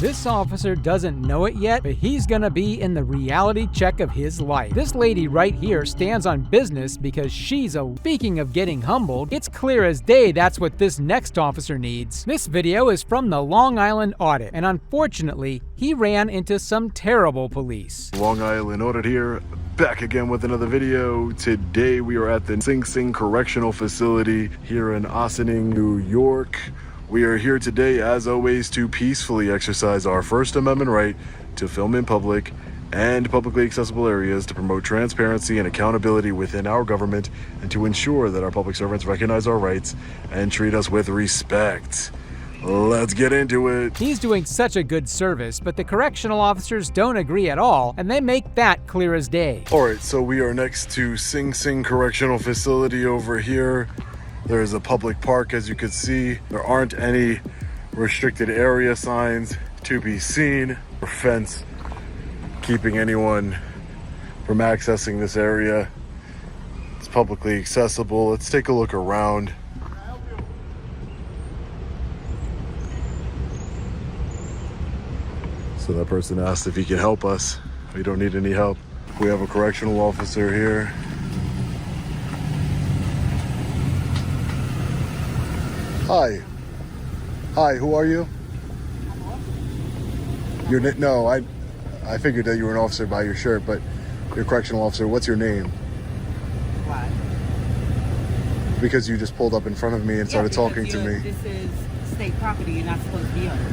This officer doesn't know it yet, but he's gonna be in the reality check of his life. This lady right here stands on business because she's a... Speaking of getting humbled, it's clear as day that's what this next officer needs. This video is from the Long Island Audit, and unfortunately, he ran into some terrible police. Long Island Audit here, back again with another video. Today we are at the Sing Sing Correctional Facility here in Ossining, New York. We are here today, as always, to peacefully exercise our First Amendment right to film in public and publicly accessible areas to promote transparency and accountability within our government and to ensure that our public servants recognize our rights and treat us with respect. Let's get into it. He's doing such a good service, but the correctional officers don't agree at all, and they make that clear as day. All right, so we are next to Sing Sing Correctional Facility over here. There's a public park, as you can see. There aren't any restricted area signs to be seen or fence keeping anyone from accessing this area. It's publicly accessible. Let's take a look around. So that person asked if he can help us. We don't need any help. We have a correctional officer here. Hi. Hi, who are you? You're no, I figured that you were an officer by your shirt, but you're a correctional officer. What's your name? Why? Because you just pulled up in front of me and started talking to me. This is state property. You're not supposed to be on it.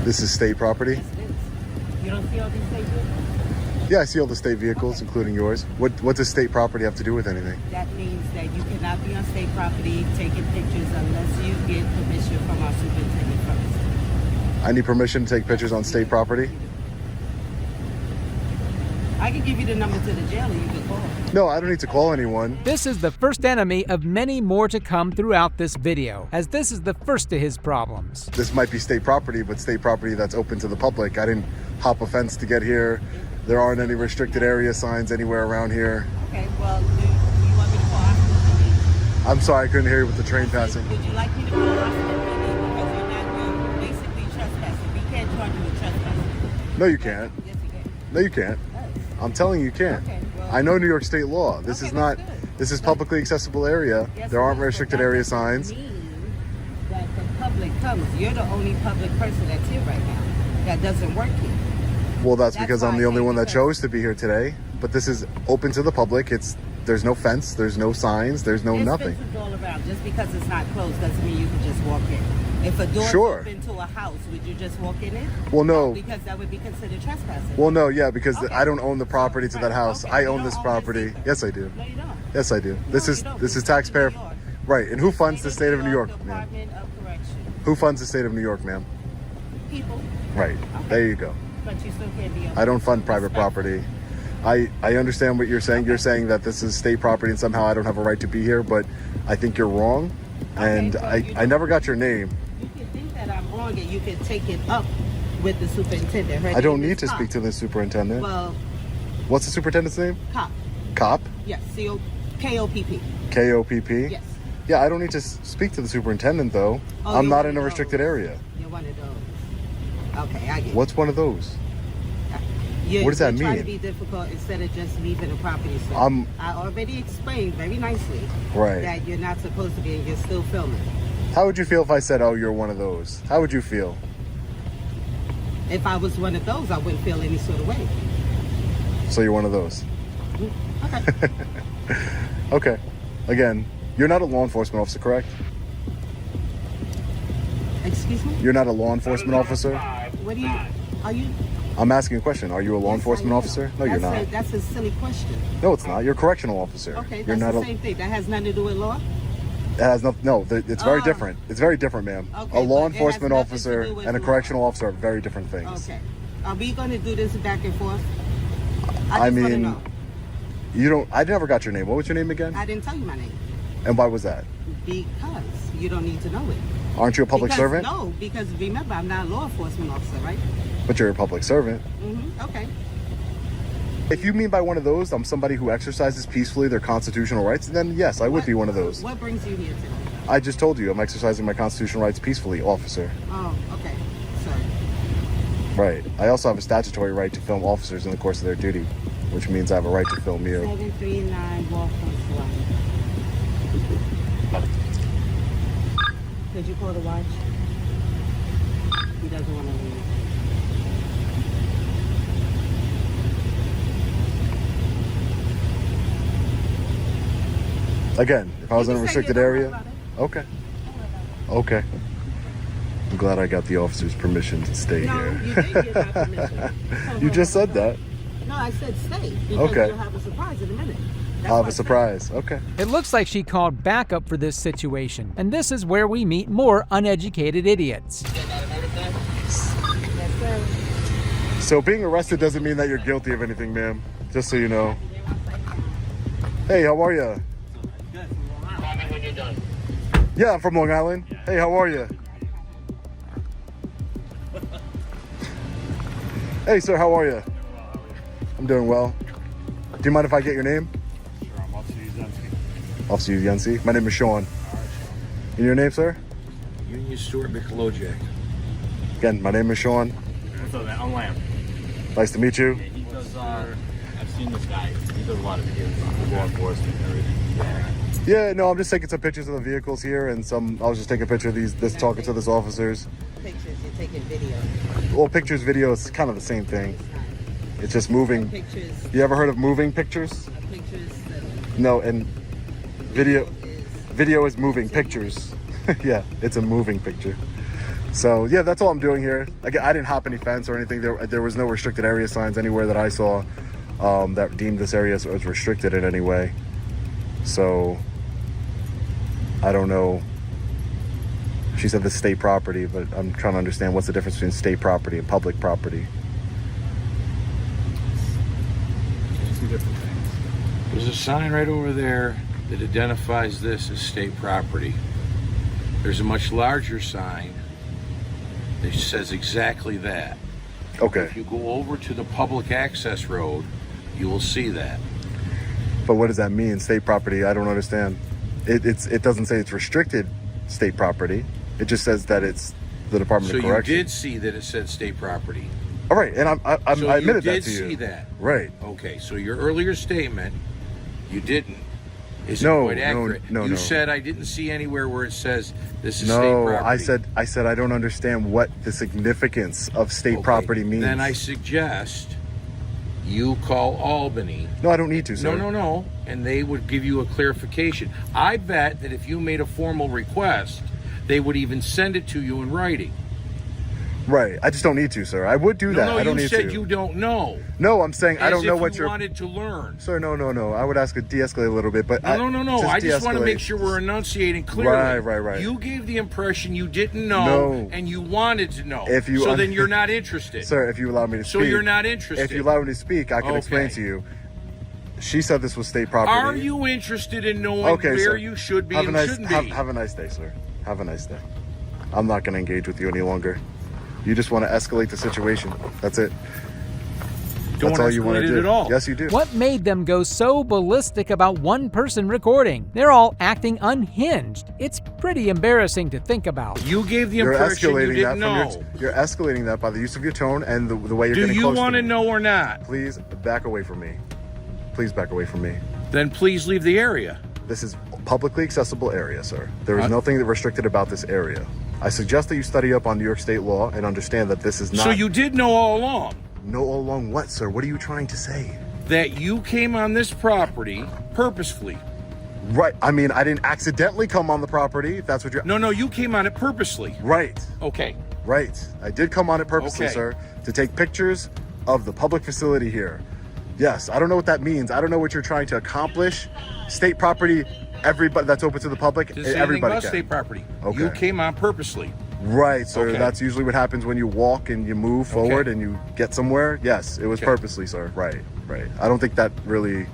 This is state property? Yes, it is. You don't see all these state vehicles? Yeah, I see all the state vehicles, including yours. What does state property have to do with anything? That means that you cannot be on state property taking pictures unless you get permission from our superintendent first. I need permission to take pictures on state property? I can give you the number to the jail and you can call. No, I don't need to call anyone. This is the first enemy of many more to come throughout this video, as this is the first of his problems. This might be state property, but state property that's open to the public. I didn't hop a fence to get here. There aren't any restricted area signs anywhere around here. Okay, well, do you want me to call hospital? I'm sorry, I couldn't hear you with the train passing. Would you like me to call hospital? Because you're basically trespassing. We can't charge you with trespassing. No, you can't. Yes, you can. No, you can't. I'm telling you, you can't. Okay, well, I know New York state law. This okay, is not, that's good. this is publicly accessible area. Yes, There aren't but restricted that area doesn't signs. mean that the public comes. You're the only public person that's here right now. That doesn't work here. Well, that's That's because why I'm I the only say one that because- chose to be here today. But this is open to the public. There's no fence, there's no signs, there's no There's nothing. fences all around. Just because it's not closed doesn't mean you can just walk in. If a door's Sure. open to a house, would you just walk in it? Well, no. Because that would be considered trespassing. Well, no, yeah, because Okay. I don't own the property to that Right, house. okay. I You own don't this own property. this either. Yes, I do. No, you don't. Yes, I do. No, This you is don't. this is It's the taxpayer. New York. Right. And who funds the state of New York, ma'am? Department of Correction. Who funds the state of New York, ma'am? People. Right. Okay. There you go. But you still can't be on. I don't fund private property. I understand what you're saying. You're saying that this is state property and somehow I don't have a right to be here, but I think you're wrong. And well, you I never got your name. You can think that I'm wrong and you can take it up with the superintendent. Her I don't name need is to Cop. speak to the superintendent. Well, What's the superintendent's name? Cop. Cop? Yes, K-O-P-P. K-O-P-P? Yes. Yeah, I don't need to speak to the superintendent, though. Oh, I'm you're not one in a of restricted those. area. You're one of those. Okay, I get it. What's one of those? You're, what does that you're trying mean? to be difficult instead of just leaving the property. So I already explained very nicely Right. that you're not supposed to be and you're still filming. How would you feel if I said, oh, you're one of those? How would you feel? If I was one of those, I wouldn't feel any sort of way. So you're one of those. Okay. Okay. Again, you're not a law enforcement officer, correct? Excuse me? You're not a law enforcement officer? What do you, are you? I'm asking a question. Are you a law Yes, enforcement I am. officer? No, you're not. That's a silly question. No, it's not. You're a correctional officer. Okay, You're that's not the same thing. That has nothing to do with law? It has no, it's very Oh. different. It's very different, ma'am. Okay, A law but it has enforcement nothing to officer do with and a law. correctional officer are very different things. Okay. Are we going to do this back and forth? I just wanna mean, know. I never got your name. What was your name again? I didn't tell you my name. And why was that? Because you don't need to know it. Aren't you a public Because- servant? No, because remember, I'm not a law enforcement officer, right? But you're a public servant. Okay. If you mean by one of those, I'm somebody who exercises peacefully their constitutional rights, then yes, I would be one of those. What brings you here today? I just told you I'm exercising my constitutional rights peacefully, officer. Oh, okay. Sorry. Right. I also have a statutory right to film officers in the course of their duty, which means I have a right to film you. 739 Waltham Drive. Did you call the watch? He doesn't want to leave. Again, if I was in a restricted area. Okay. Okay. I'm glad I got the officer's permission to stay No, here. you did get my permission. You just said that. No, I said stay. Because Okay. you'll have a surprise in a minute. I'll have a surprise. Okay. It looks like she called backup for this situation, and this is where we meet more uneducated idiots. Yes, sir. So being arrested doesn't mean that you're guilty of anything, ma'am. Just so you know. Hey, how are you? Yeah, I'm from Long Island. Hey, how are you? Hey, sir, how are you? I'm doing well. Do you mind if I get your name? Sure, I'm Officer Uzenski. Officer Yensi. My name is Sean. All right, Sean. And your name, sir? Union Stewart Michelojak. Again, my name is Sean. What's up, man? I'm Lamb. Nice to meet you. Yeah, he does, I've seen this guy. He does a lot of videos on law enforcement and everything. Yeah, no, I'm just taking some pictures of the vehicles here, and I was just taking a picture of this, talking to this officers. Pictures, you're taking video. Well, pictures, video is kind of the same thing. It's just moving. Pictures, You ever heard of moving pictures? pictures No, and video is is moving pictures. Yeah, it's a moving picture. So yeah, that's all I'm doing here. Again, I didn't hop any fence or anything. There was no restricted area signs anywhere that I saw that deemed this area as restricted in any way. So I don't know. She said this is state property, but I'm trying to understand what's the difference between state property and public property. Two different things. There's a sign right over there that identifies this as state property. There's a much larger sign that says exactly that. Okay, If you go over to the public access road, you will see that. but what does that mean? State property? I don't understand. It doesn't say it's restricted state property. It just says that it's the Department So of you Correction. did see that it said state property. All right, and I So admitted you that did to you. see that. Right. Okay, so your earlier statement, you didn't, isn't No, quite no, accurate. no, You no. said I didn't see anywhere where it says this is state No, property. I said I don't understand what the significance of state Okay, property means. Then I suggest you call Albany. No, I don't need to, sir. No, and they would give you a clarification. I bet that if you made a formal request, they would even send it to you in writing. Right. I just don't need to, sir. I would do that. No, I don't you need said to. you don't know. No, I'm saying I don't know As if what you you're. wanted to learn. Sir, no. I would ask to de-escalate a little bit, but No. I just want to de-escalate. make sure we're enunciating clearly. Right. You gave the impression you didn't know, No. and you wanted to know. If you- so then you're not interested. Sir, if you allow me to So speak. you're not interested. If you allow me to speak, I can explain Okay. to you. She said this was state property. Are you interested in knowing Okay, where sir. you should be have and a nice, shouldn't have, be? have a nice day, sir. Have a nice day. I'm not going to engage with you any longer. You just want to escalate the situation. That's it. Don't That's all you want escalate to it do. at all. Yes, you do. What made them go so ballistic about one person recording? They're all acting unhinged. It's pretty embarrassing to think about. You gave the You're impression you escalating didn't that know. you're escalating that by the use of your tone and the way you're Do getting you close want to to me. know or not? Please back away from me. Please back away from me. Then please leave the area. This is publicly accessible area, sir. There is nothing restricted about this area. I suggest that you study up on New York State law and understand that this is not. So you did know all along know all along what, sir? What are you trying to say? that you came on this property purposefully. Right. I mean, I didn't accidentally come on the property. If that's what you're. No, you came on it purposely. Right. Okay. Right. I did come on it purposely, Okay. sir, to take pictures of the public facility here. Yes. I don't know what that means. I don't know what you're trying to accomplish. State property, everybody that's open to the public, This is anything everybody about can. state property. Okay. You came on purposely. Right, sir. Okay. That's usually what happens when you walk and you move forward Okay. and you get somewhere. Yes, it was Okay. purposely, sir. Right. I don't think that really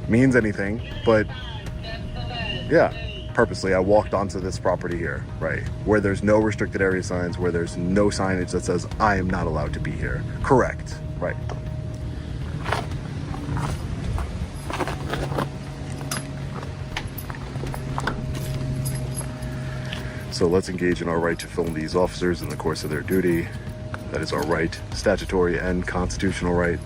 means anything, but yeah, purposely I walked onto this property here, right, where there's no restricted area signs, where there's no signage that says I am not allowed to be here. Correct. Right. So let's engage in our right to film these officers in the course of their duty. That is our right, statutory and constitutional right.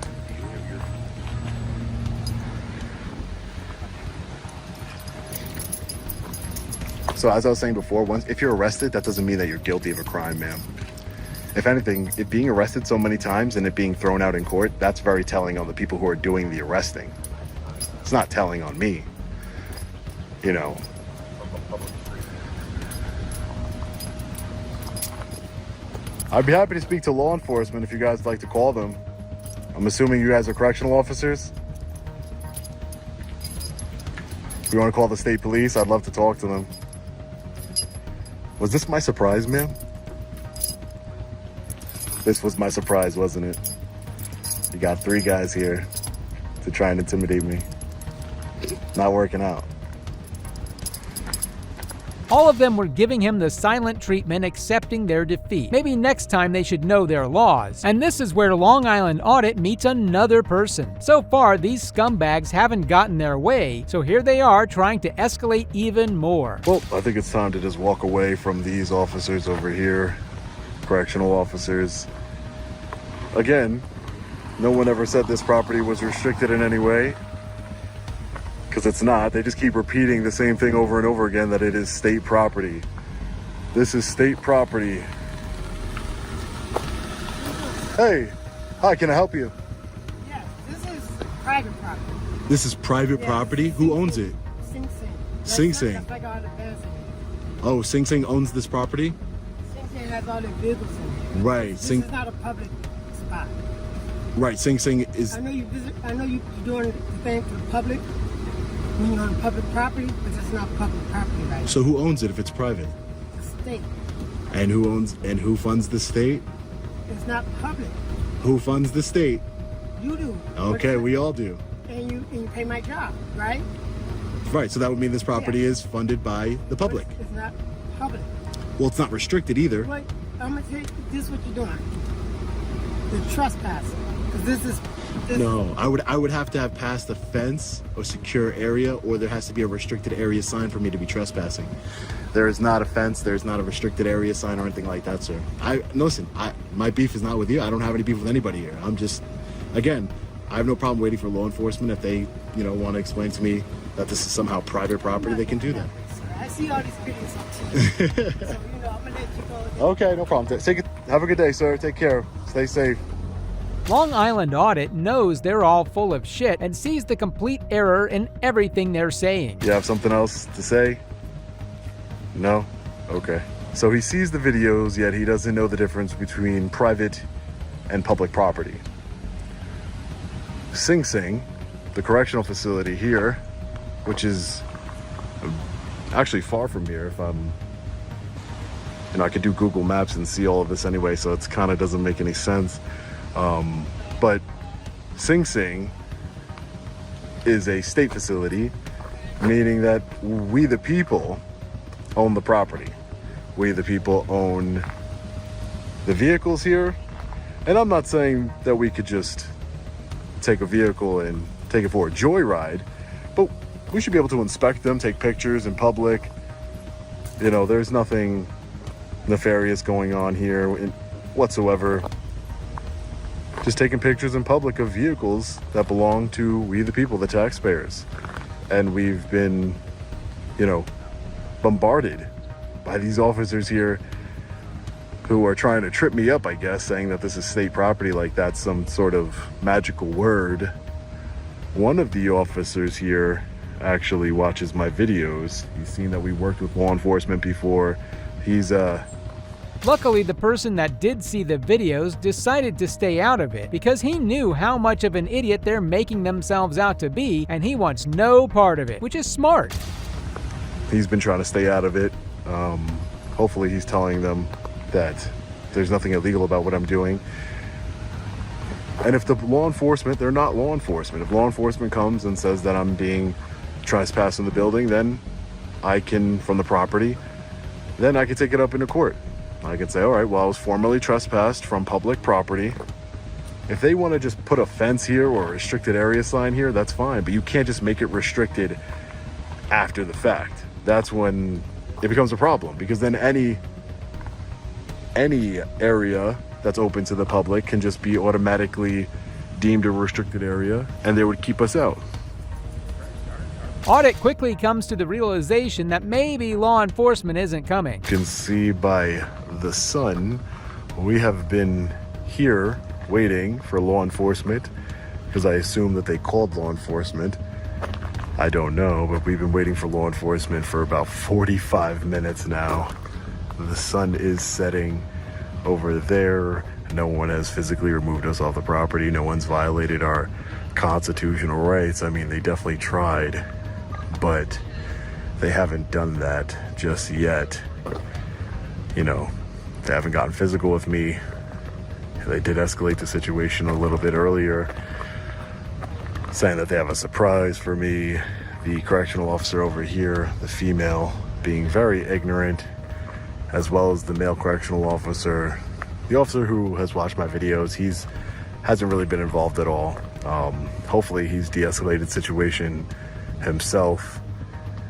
So as I was saying before, if you're arrested, that doesn't mean that you're guilty of a crime, ma'am. If anything, it being arrested so many times and it being thrown out in court, that's very telling on the people who are doing the arresting. It's not telling on me, you know. I'd be happy to speak to law enforcement if you guys would like to call them. I'm assuming you guys are correctional officers. If you want to call the state police, I'd love to talk to them. Was this my surprise, ma'am? This was my surprise, wasn't it? You got 3 guys here to try and intimidate me. Not working out. All of them were giving him the silent treatment, accepting their defeat. Maybe next time they should know their laws. And this is where Long Island Audit meets another person. So far, these scumbags haven't gotten their way, so here they are trying to escalate even more. Well, I think it's time to just walk away from these officers over here. Correctional officers. Again, no one ever said this property was restricted in any way. Because it's not. They just keep repeating the same thing over and over again, that it is state property. This is state property. Hey, hi, can I help you? Yes, this is private property. This is private Yes. property? Who owns it? Sing Sing. Sing Sing. That's like all the fence in it. Oh, Sing Sing owns this property? Sing Sing has all the vehicles in it. Right, This Sing is not a public spot. right, Sing Sing is I know you're doing the thing for the public when you're on public property, but it's not public property, right? so who owns it if it's private? The state. And who funds the state? It's not public. Who funds the state? You do. Okay, we all do. And you pay my job, right? Right, so that would mean this property Yeah. is funded by the public. It's not public. Well, it's not restricted either. Wait, I'm gonna tell you, this is what you're doing. The trespassing. Because this is No, I would have to have passed a fence or secure area, or there has to be a restricted area sign for me to be trespassing. There is not a fence, there's not a restricted area sign or anything like that, sir. My beef is not with you. I don't have any beef with anybody here. I'm just, again, I have no problem waiting for law enforcement. If they, want to explain to me that this is somehow private property, they can do that. I see all these videos on TV. So, I'm gonna let you go. Okay, no problem. Have a good day, sir. Take care. Stay safe. Long Island Audit knows they're all full of shit and sees the complete error in everything they're saying. You have something else to say? No? Okay. So he sees the videos, yet he doesn't know the difference between private and public property. Sing Sing, the correctional facility here, which is actually far from here, if I'm, I could do Google Maps and see all of this anyway, so it's kind of doesn't make any sense. But Sing Sing is a state facility, meaning that we the people own the property. We the people own the vehicles here. And I'm not saying that we could just take a vehicle and take it for a joyride, but we should be able to inspect them, take pictures in public. There's nothing nefarious going on here whatsoever. Just taking pictures in public of vehicles that belong to we the people, the taxpayers. And we've been, bombarded by these officers here who are trying to trip me up, I guess, saying that this is state property like that's some sort of magical word. One of the officers here actually watches my videos. He's seen that we worked with law enforcement before. Luckily, the person that did see the videos decided to stay out of it because he knew how much of an idiot they're making themselves out to be, and he wants no part of it, which is smart. He's been trying to stay out of it. Hopefully he's telling them that there's nothing illegal about what I'm doing. And if the law enforcement, they're not law enforcement. If law enforcement comes and says that I'm being trespassed in the building, then from the property, then I can take it up into court. I can say, all right, well, I was formerly trespassed from public property. If they want to just put a fence here or a restricted area sign here, that's fine. But you can't just make it restricted after the fact. That's when it becomes a problem, because then any area that's open to the public can just be automatically deemed a restricted area, and they would keep us out. Audit quickly comes to the realization that maybe law enforcement isn't coming. You can see by the sun, we have been here waiting for law enforcement, because I assume that they called law enforcement. I don't know, but we've been waiting for law enforcement for about 45 minutes now. The sun is setting over there. No one has physically removed us off the property. No one's violated our constitutional rights. I mean, they definitely tried, but they haven't done that just yet. You know, they haven't gotten physical with me. They did escalate the situation a little bit earlier, saying that they have a surprise for me. The correctional officer over here, the female, being very ignorant, as well as the male correctional officer. The officer who has watched my videos, hasn't really been involved at all. Hopefully he's de-escalated the situation himself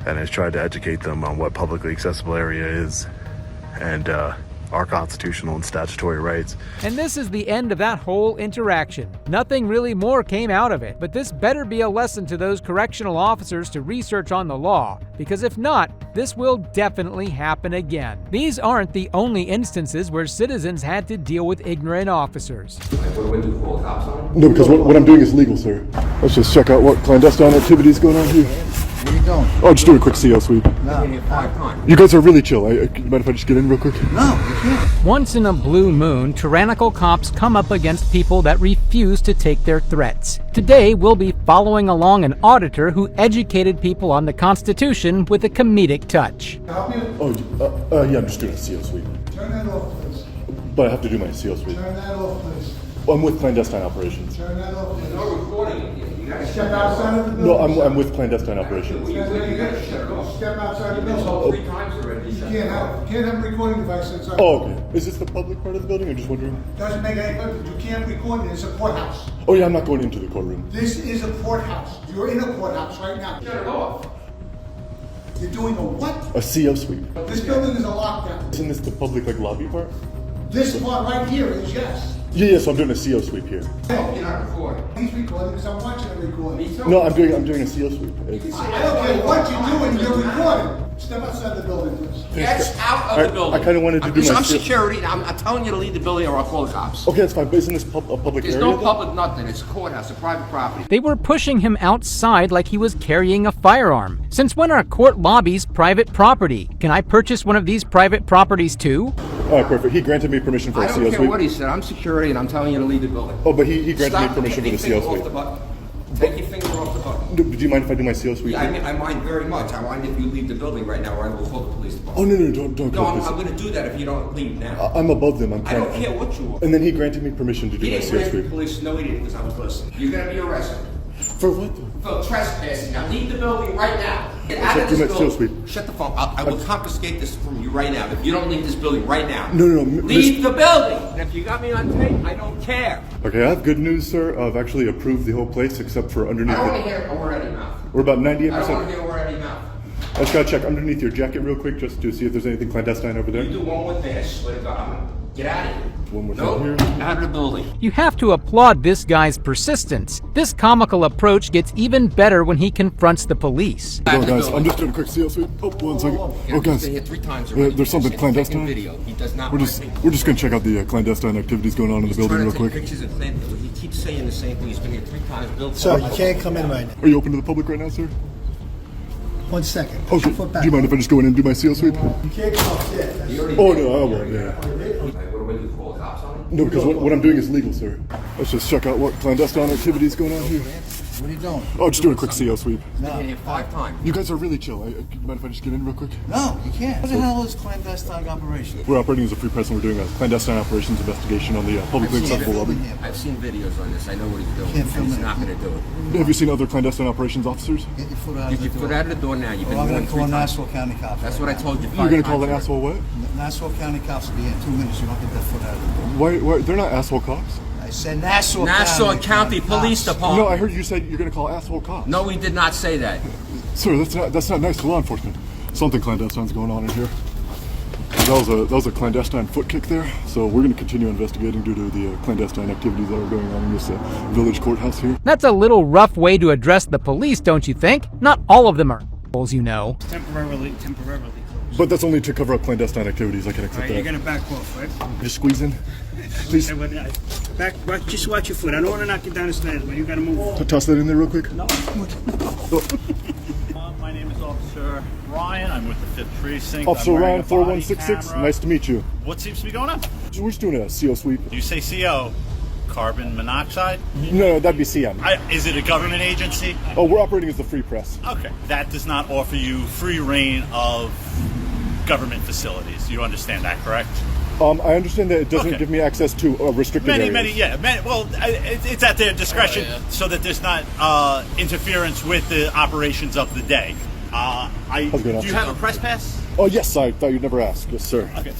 and has tried to educate them on what publicly accessible area is and our constitutional and statutory rights. And this is the end of that whole interaction. Nothing really more came out of it, but this better be a lesson to those correctional officers to research on the law, because if not, this will definitely happen again. These aren't the only instances where citizens had to deal with ignorant officers. No, because what I'm doing is legal, sir. Let's just check out what clandestine activity is going on here. Where you going? Oh, just doing a quick CO sweep. No. You guys are really chill. Mind if I just get in real quick? No, you can't. Once in a blue moon, tyrannical cops come up against people that refuse to take their threats. Today, we'll be following along an auditor who educated people on the Constitution with a comedic touch. Help you? Oh, yeah, I'm just doing a CO sweep. Turn that off, please. But I have to do my CO sweep. Turn that off, please. I'm with clandestine operations. Turn that off, please. No recording. You gotta step outside of the building. No, I'm with clandestine operations. You gotta step outside the building. 3 times already. You can't have a recording device inside. Oh, okay. Is this the public part of the building? I'm just wondering. Doesn't make any difference. You can't record it. It's a courthouse. Oh, yeah, I'm not going into the courtroom. This is a courthouse. You're in a courthouse right now. Shut it off. You're doing a what? A CO sweep. This building is a lockdown. Isn't this the public, lobby part? This part right here is yes. Yeah, so I'm doing a CO sweep here. No, you're not recording. He's recording because I'm watching him recording. No, I'm doing a CO sweep. I don't care what you're doing, you're recording. Step outside the building, please. Get out of the building. I kind of wanted to do my... I'm security. I'm telling you to leave the building or I'll call the cops. Okay, that's fine, but isn't this a public There's area? no public nothing. It's a courthouse, a private property. They were pushing him outside like he was carrying a firearm. Since when are court lobbies private property? Can I purchase one of these private properties too? All right, perfect. He granted me permission for I a don't CO care sweep. what he said. I'm security and I'm telling you to leave the building. Oh, but he granted me Stop permission for the taking your CO finger sweep. off the button. Take your finger off the button. Do you mind if I do my CO sweep? Yeah, I mind very much. I mind if you leave the building right now or I will call the police department. Oh, no, don't No, call I'm this. going to do that if you don't leave now. I'm above them. I don't care what you are. And then he granted me permission to do He my didn't CO grant the sweep. police. No, he didn't because I was listening. You're going to be arrested. For what? For trespassing. Now leave the building right now. Get out Check of this the CO building. sweep. Shut the phone. I will confiscate this from you right now if you don't leave this building right now. No. Leave the building. And if you got me on tape, I don't care. Okay, I have good news, sir. I've actually approved the whole place except for underneath I don't want to it. hear a word out of your mouth. We're about 98%. I don't want to hear a word out of your mouth. I just gotta check underneath your jacket real quick just to see if there's anything clandestine over there. You do one more thing, I swear to God, I'm gonna get out of here. One more Nope, thing here. out of the building. You have to applaud this guy's persistence. This comical approach gets even better when he confronts the police. Oh, guys, I'm just doing a quick CO sweep. Oh, 1 second. Oh, guys, Been here 3 times already. there's something He's taking clandestine. Video. He does not We're want just me. we're just gonna check out the clandestine activities going on in the building Trying real to take quick. pictures of things. He keeps saying the same thing. He's been here 3 times. Bill, So you can't come in right now. Are you open to the public right now, sir? 1 second. Oh, Put your do foot back. you mind if I just go in and do my CO sweep? You can't come upstairs. Oh, no, I won't, yeah. What do we do? Call the cops on him? No, because what I'm doing is legal, sir. Let's just check out what clandestine activities going on here. What are you doing? Oh, just doing a quick CO sweep. He's been here 5 times. You guys are really chill. Mind if I just get in real quick? No, you can't. What the hell is clandestine operation? We're operating as a free press and we're doing a clandestine operations investigation on the publicly accessible lobby. I've seen videos on this. I know what he's doing. Can't film He's it. not going to do it. Have you seen other clandestine operations officers? Get your foot out Get of the your door. foot out of the door now. You've Or been I'm more going than to 3 call times. Nassau County cops. That's what I told you 5 You're times. gonna call an asshole what? Nassau County cops will be here in 2 minutes. You don't get that foot out of the door. Why? They're not asshole cops. I said Nassau County Police cops. Department. No, I heard you said you're gonna call asshole cops. No, we did not say that. Sir, that's not nice to law enforcement. Something clandestine's going on in here. That was a clandestine foot kick there. So we're going to continue investigating due to the clandestine activities that are going on in this village courthouse here. That's a little rough way to address the police, don't you think? Not all of them are assholes, you know. Temporarily. But that's only to cover up clandestine activities. I can accept that. You're gonna back off, right? Just squeeze in. Please. Just watch your foot. I don't want to knock you down the stairs, but you gotta move. Toss that in there real quick. No. My name is Officer Ryan. I'm with the 5th Precinct. Officer Ryan, 4166. Nice to meet you. What seems to be going on? We're just doing a CO sweep. You say CO, carbon monoxide? No, that'd be CM. Is it a government agency? Oh, we're operating as the free press. Okay. That does not offer you free reign of government facilities. You understand that, correct? I understand that it doesn't give me access to restricted areas. Well, it's at their discretion so that there's not interference with the operations of the day. Do you have a press pass? Oh, yes, I thought you'd never ask. Yes, sir. Okay.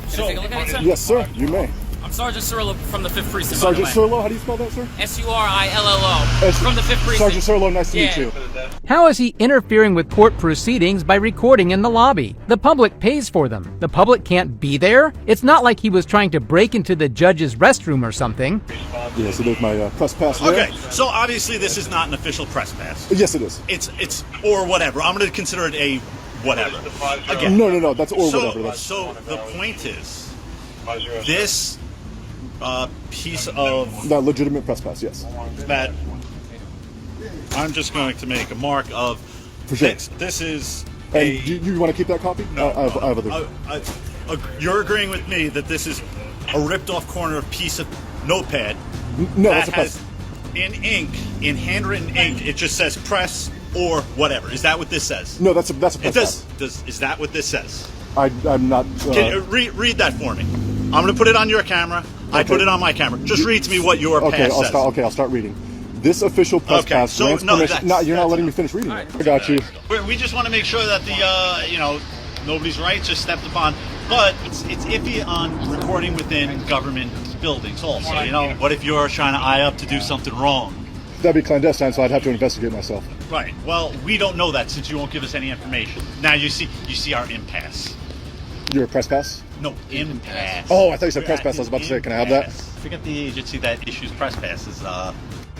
So, take a look at it, sir? Yes, sir, you may. I'm Sergeant Cirillo from the 5th Precinct. Sergeant Cirillo, how do you spell that, sir? Surillo from the 5th Precinct. Sergeant Cirillo, nice to meet you. How is he interfering with court proceedings by recording in the lobby? The public pays for them. The public can't be there? It's not like he was trying to break into the judge's restroom or something. Yeah, so there's my press pass there. Okay, so obviously this is not an official press pass. Yes, it is. It's or whatever. I'm going to consider it a whatever. Again. No, that's or whatever. So the point is, this piece of that legitimate press pass, yes. That I'm just going to make a mark of. For sure. This is. And you want to keep that copy? No, I have others. You're agreeing with me that this is a ripped-off corner piece of notepad. No, that that's a has in ink, in handwritten ink. It just says press or whatever. Is that what this says? No, that's a press pass. Is that what this says? I'm not. Can you read that for me? I'm going to put it on your camera. I put it on my camera. Just read to me what your pass says. I'll start reading. This official press pass grants permission. No, you're not letting me finish reading it. I got you. We just want to make sure that the nobody's rights are stepped upon. But it's iffy on recording within government buildings also. What if you're trying to eye up to do something wrong? That'd be clandestine, so I'd have to investigate myself. Right. Well, we don't know that since you won't give us any information. Now you see our impasse. You're a press pass? No, impasse. Oh, I thought you said press pass. I was about to say, can I have that? Forget the agency that issues press passes.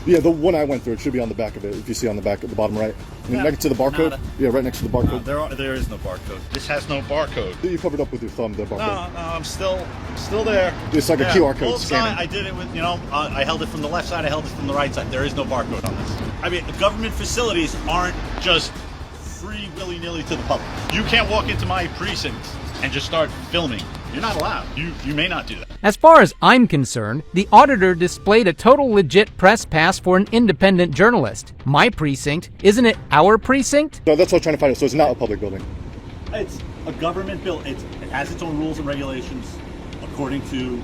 Yeah, the one I went through, it should be on the back of it. If you see on the back at the bottom right, next to the barcode. Yeah, right next to the barcode. There is no barcode. This has no barcode. You covered up with your thumb, the barcode. No, I'm still there. It's like a QR code scanning. I did it with, I held it from the left side. I held it from the right side. There is no barcode on this. I mean, government facilities aren't just free willy-nilly to the public. You can't walk into my precinct and just start filming. You're not allowed. You may not do that. As far as I'm concerned, the auditor displayed a total legit press pass for an independent journalist. My precinct, isn't it our precinct? No, that's what I'm trying to find out. So it's not a public building. It's a government building. It has its own rules and regulations according to,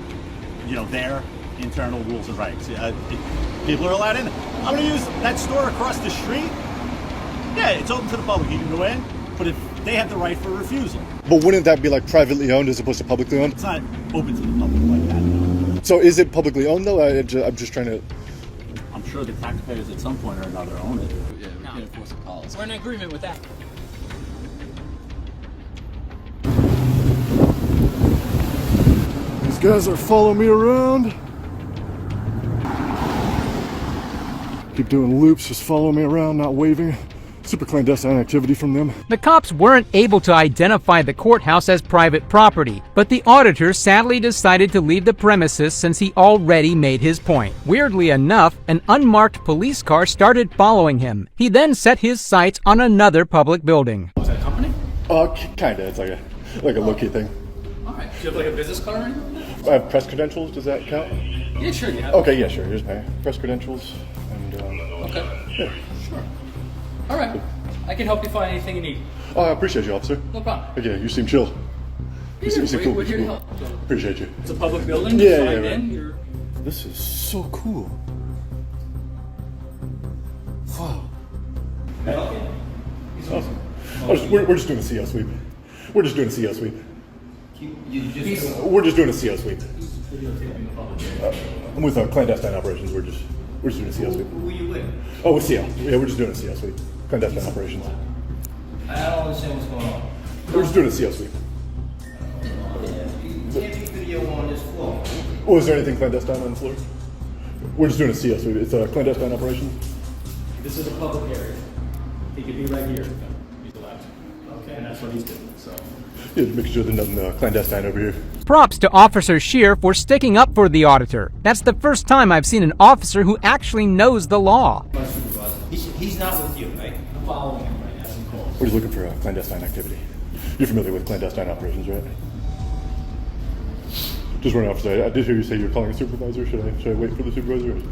their internal rules and rights. People are allowed in. I'm going to use that store across the street. Yeah, it's open to the public. You can go in, but if they have the right for refusal. But wouldn't that be like privately owned as opposed to publicly owned? It's not open to the public like that. No. So is it publicly owned though? I'm just trying to. I'm sure the taxpayers at some point or another own it. Yeah, we can enforce a policy. We're in agreement with that. These guys are following me around. Keep doing loops, just following me around, not waving. Super clandestine activity from them. The cops weren't able to identify the courthouse as private property, but the auditor sadly decided to leave the premises since he already made his point. Weirdly enough, an unmarked police car started following him. He then set his sights on another public building. Was that a company? Kinda. It's like a low-key thing. All right. Do you have like a business card or anything? I have press credentials. Does that count? Yeah, sure. You have. Okay, yeah, sure. Here's my press credentials. And okay. Yeah. Sure. All right. I can help you find anything you need. Oh, I appreciate you, officer. No problem. Okay, you seem chill. You seem cool. We're here to help. Appreciate you. It's a public building. Yeah, Signed right. in. This is so cool. Wow. Awesome. We're just doing a CO sweep. We're just doing a CO sweep. We're just doing a CO sweep. I'm with clandestine operations. We're just doing a CO sweep. Who you with? Oh, with CO. Yeah, we're just doing a CO sweep. Clandestine operations. I don't understand what's going on. We're just doing a CO sweep. Oh, is there anything clandestine on the floor? We're just doing a CS. It's a clandestine operation. This is a public area. He could be right here. He's allowed to. Okay. And that's what he's doing. So. Yeah, just making sure there's nothing clandestine over here. Props to Officer Shear for sticking up for the auditor. That's the first time I've seen an officer who actually knows the law. He's not with you, right? I'm following him right now. Some calls. We're just looking for clandestine activity. You're familiar with clandestine operations, right? Just wondering, officer, I did hear you say you're calling a supervisor. Should I wait for the supervisor? This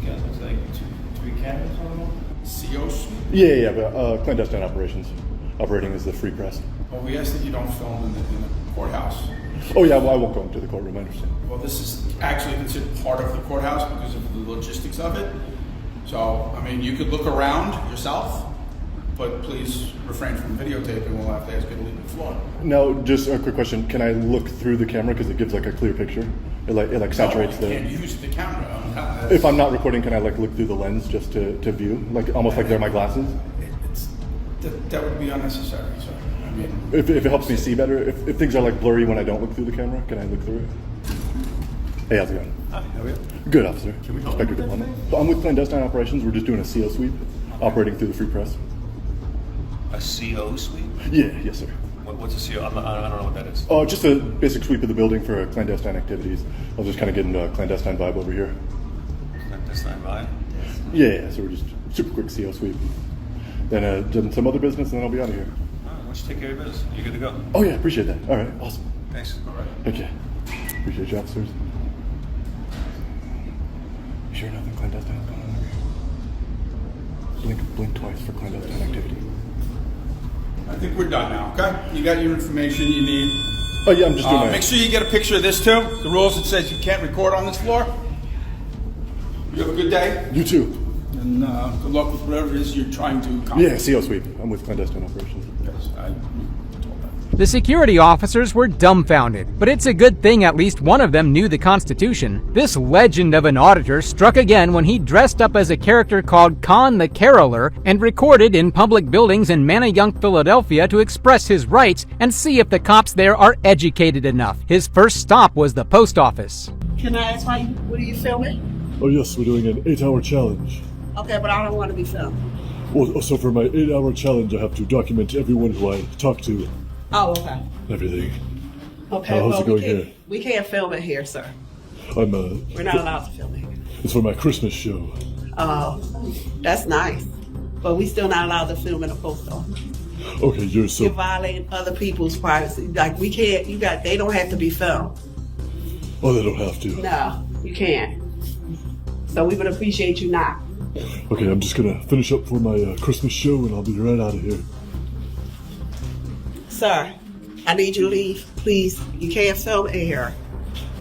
guy looks like 3 cameras on him. COs? Yeah, but clandestine operations. Operating as the free press. Well, we ask that you don't film in the courthouse. Oh yeah, well I won't go into the courtroom, I understand. Well, this is actually considered part of the courthouse because of the logistics of it. So, I mean, you could look around yourself, but please refrain from videotaping. We'll have to ask you to leave the floor. Now, just a quick question. Can I look through the camera because it gives like a clear picture? It saturates you can't use the camera. If I'm not recording, can I like look through the lens just to view? Like almost like they're my glasses? That would be unnecessary, sir. I mean, if it helps me see better, if things are like blurry when I don't look through the camera, can I look through it? Hey, how's it going? Hi, how are you? Good, officer. Inspector Diplomat. So I'm with clandestine operations. We're just doing a CO sweep, operating through the free press. A CO sweep? Yeah, yes, sir. What's a CO? I don't know what that is. Oh, just a basic sweep of the building for clandestine activities. I was just kind of getting a clandestine vibe over here. Clandestine vibe? Yeah, so we're just super quick CO sweep. Then done some other business, and then I'll be out of here. All right, why don't you take care of your business? You're good to go. Oh yeah, appreciate that. All right, awesome. Thanks. All right. Thank you. Appreciate you, officers. You sure nothing clandestine is going on over here? Blink twice for clandestine activity. I think we're done now, okay? You got your information you need. Oh yeah, I'm just doing Make sure you get a picture of this too. The rules, it says you can't record on this floor. You have a good day. You too. And good luck with whatever it is you're trying to accomplish. Yeah, CO sweep. I'm with clandestine operations. Yes, I told that. The security officers were dumbfounded, but it's a good thing at least one of them knew the Constitution. This legend of an auditor struck again when he dressed up as a character called Con the Caroler and recorded in public buildings in Manayunk, Philadelphia to express his rights and see if the cops there are educated enough. His first stop was the post office. Can I ask what are you filming? Oh yes, we're doing an 8-hour challenge. Okay, but I don't want to be filmed. Well, so for my 8-hour challenge, I have to document everyone who I talk to. Oh, okay. Everything. Okay, how's well, it going here? We can't film it here, sir. We're not allowed to film it here. It's for my Christmas show. Oh, that's nice. But we still not allowed to film in a post office. Okay, you're violating other people's privacy. Like we can't. They don't have to be filmed. Oh, they don't have to. No, you can't. So we would appreciate you not. Okay, I'm just gonna finish up for my Christmas show and I'll be right out of here. Sir, I need you to leave, please. You can't film in here.